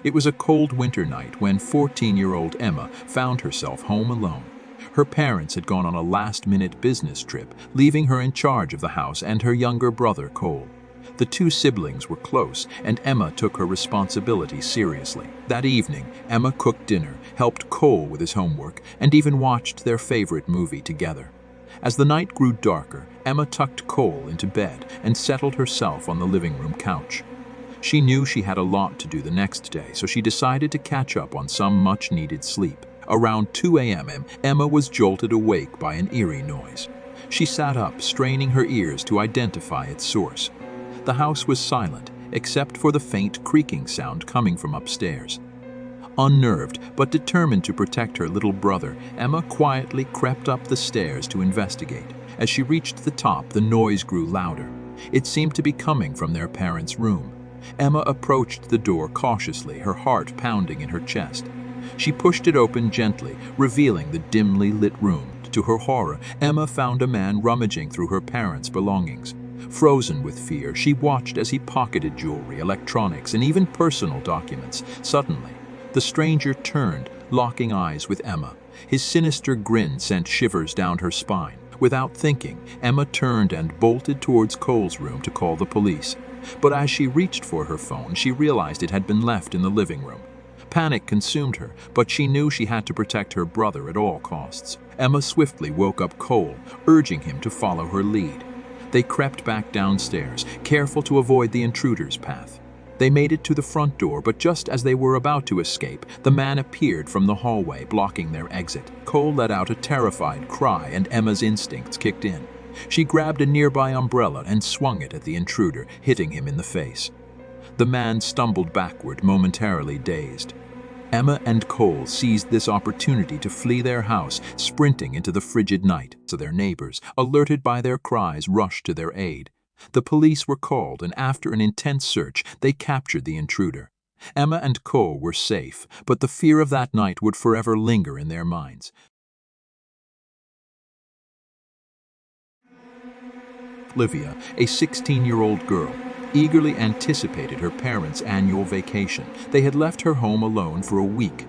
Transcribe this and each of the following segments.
It was a cold winter night when 14-year-old Emma found herself home alone. Her parents had gone on a last-minute business trip, leaving her in charge of the house and her younger brother, Cole. The two siblings were close, and Emma took her responsibility seriously. That evening, Emma cooked dinner, helped Cole with his homework, and even watched their favorite movie together. As the night grew darker, Emma tucked Cole into bed and settled herself on the living room couch. She knew she had a lot to do the next day, so she decided to catch up on some much-needed sleep. Around 2 a.m., Emma was jolted awake by an eerie noise. She sat up, straining her ears to identify its source. The house was silent, except for the faint creaking sound coming from upstairs. Unnerved, but determined to protect her little brother, Emma quietly crept up the stairs to investigate. As she reached the top, the noise grew louder. It seemed to be coming from their parents' room. Emma approached the door cautiously, her heart pounding in her chest. She pushed it open gently, revealing the dimly lit room. To her horror, Emma found a man rummaging through her parents' belongings. Frozen with fear, she watched as he pocketed jewelry, electronics, and even personal documents. Suddenly, the stranger turned, locking eyes with Emma. His sinister grin sent shivers down her spine. Without thinking, Emma turned and bolted towards Cole's room to call the police. But as she reached for her phone, she realized it had been left in the living room. Panic consumed her, but she knew she had to protect her brother at all costs. Emma swiftly woke up Cole, urging him to follow her lead. They crept back downstairs, careful to avoid the intruder's path. They made it to the front door, but just as they were about to escape, the man appeared from the hallway, blocking their exit. Cole let out a terrified cry, and Emma's instincts kicked in. She grabbed a nearby umbrella and swung it at the intruder, hitting him in the face. The man stumbled backward, momentarily dazed. Emma and Cole seized this opportunity to flee their house, sprinting into the frigid night. So their neighbors, alerted by their cries, rushed to their aid. The police were called, and after an intense search, they captured the intruder. Emma and Cole were safe, but the fear of that night would forever linger in their minds. Olivia, a 16-year-old girl, eagerly anticipated her parents' annual vacation. They had left her home alone for a week,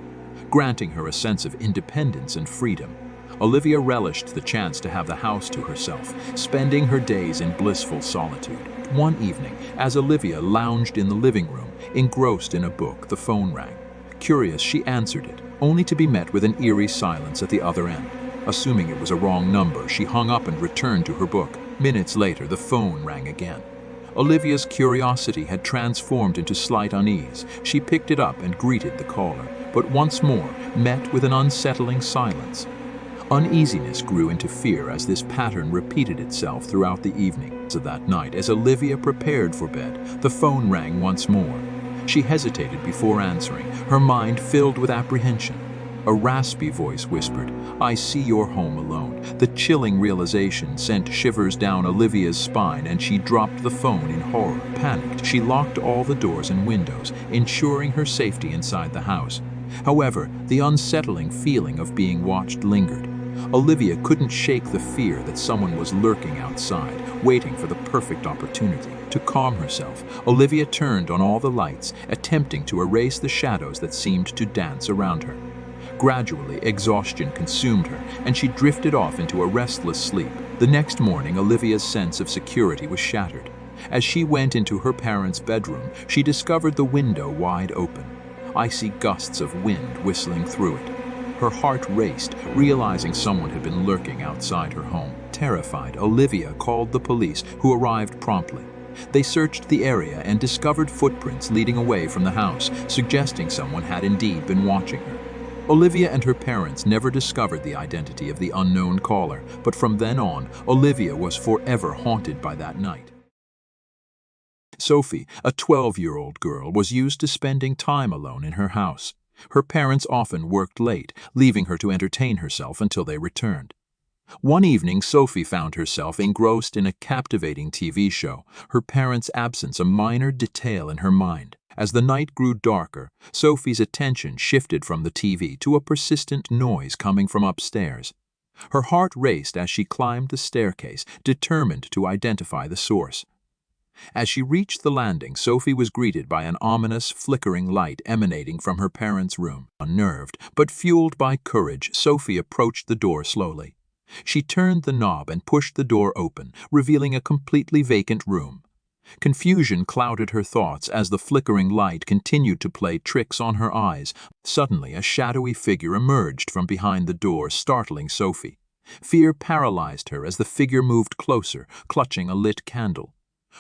granting her a sense of independence and freedom. Olivia relished the chance to have the house to herself, spending her days in blissful solitude. One evening, as Olivia lounged in the living room, engrossed in a book, the phone rang. Curious, she answered it, only to be met with an eerie silence at the other end. Assuming it was a wrong number, she hung up and returned to her book. Minutes later, the phone rang again. Olivia's curiosity had transformed into slight unease. She picked it up and greeted the caller, but once more met with an unsettling silence. Uneasiness grew into fear as this pattern repeated itself throughout the evening. So that night, as Olivia prepared for bed, the phone rang once more. She hesitated before answering, her mind filled with apprehension. A raspy voice whispered, "I see you're home alone." The chilling realization sent shivers down Olivia's spine, and she dropped the phone in horror. Panicked, she locked all the doors and windows, ensuring her safety inside the house. However, the unsettling feeling of being watched lingered. Olivia couldn't shake the fear that someone was lurking outside, waiting for the perfect opportunity. To calm herself, Olivia turned on all the lights, attempting to erase the shadows that seemed to dance around her. Gradually, exhaustion consumed her, and she drifted off into a restless sleep. The next morning, Olivia's sense of security was shattered. As she went into her parents' bedroom, she discovered the window wide open, icy gusts of wind whistling through it. Her heart raced, realizing someone had been lurking outside her home. Terrified, Olivia called the police, who arrived promptly. They searched the area and discovered footprints leading away from the house, suggesting someone had indeed been watching her. Olivia and her parents never discovered the identity of the unknown caller, but from then on, Olivia was forever haunted by that night. Sophie, a 12-year-old girl, was used to spending time alone in her house. Her parents often worked late, leaving her to entertain herself until they returned. One evening, Sophie found herself engrossed in a captivating TV show, her parents' absence a minor detail in her mind. As the night grew darker, Sophie's attention shifted from the TV to a persistent noise coming from upstairs. Her heart raced as she climbed the staircase, determined to identify the source. As she reached the landing, Sophie was greeted by an ominous, flickering light emanating from her parents' room. Unnerved, but fueled by courage, Sophie approached the door slowly. She turned the knob and pushed the door open, revealing a completely vacant room. Confusion clouded her thoughts as the flickering light continued to play tricks on her eyes. Suddenly, a shadowy figure emerged from behind the door, startling Sophie. Fear paralyzed her as the figure moved closer, clutching a lit candle.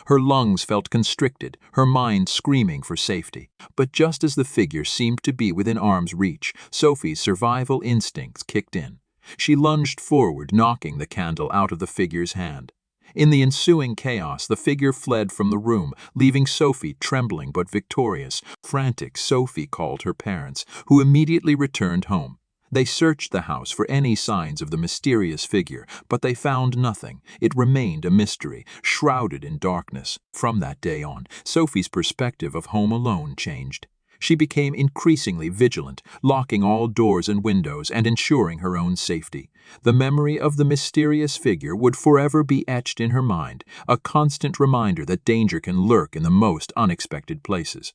Her lungs felt constricted, her mind screaming for safety. But just as the figure seemed to be within arm's reach, Sophie's survival instincts kicked in. She lunged forward, knocking the candle out of the figure's hand. In the ensuing chaos, the figure fled from the room, leaving Sophie trembling but victorious. Frantic, Sophie called her parents, who immediately returned home. They searched the house for any signs of the mysterious figure, but they found nothing. It remained a mystery, shrouded in darkness. From that day on, Sophie's perspective of home alone changed. She became increasingly vigilant, locking all doors and windows and ensuring her own safety. The memory of the mysterious figure would forever be etched in her mind, a constant reminder that danger can lurk in the most unexpected places.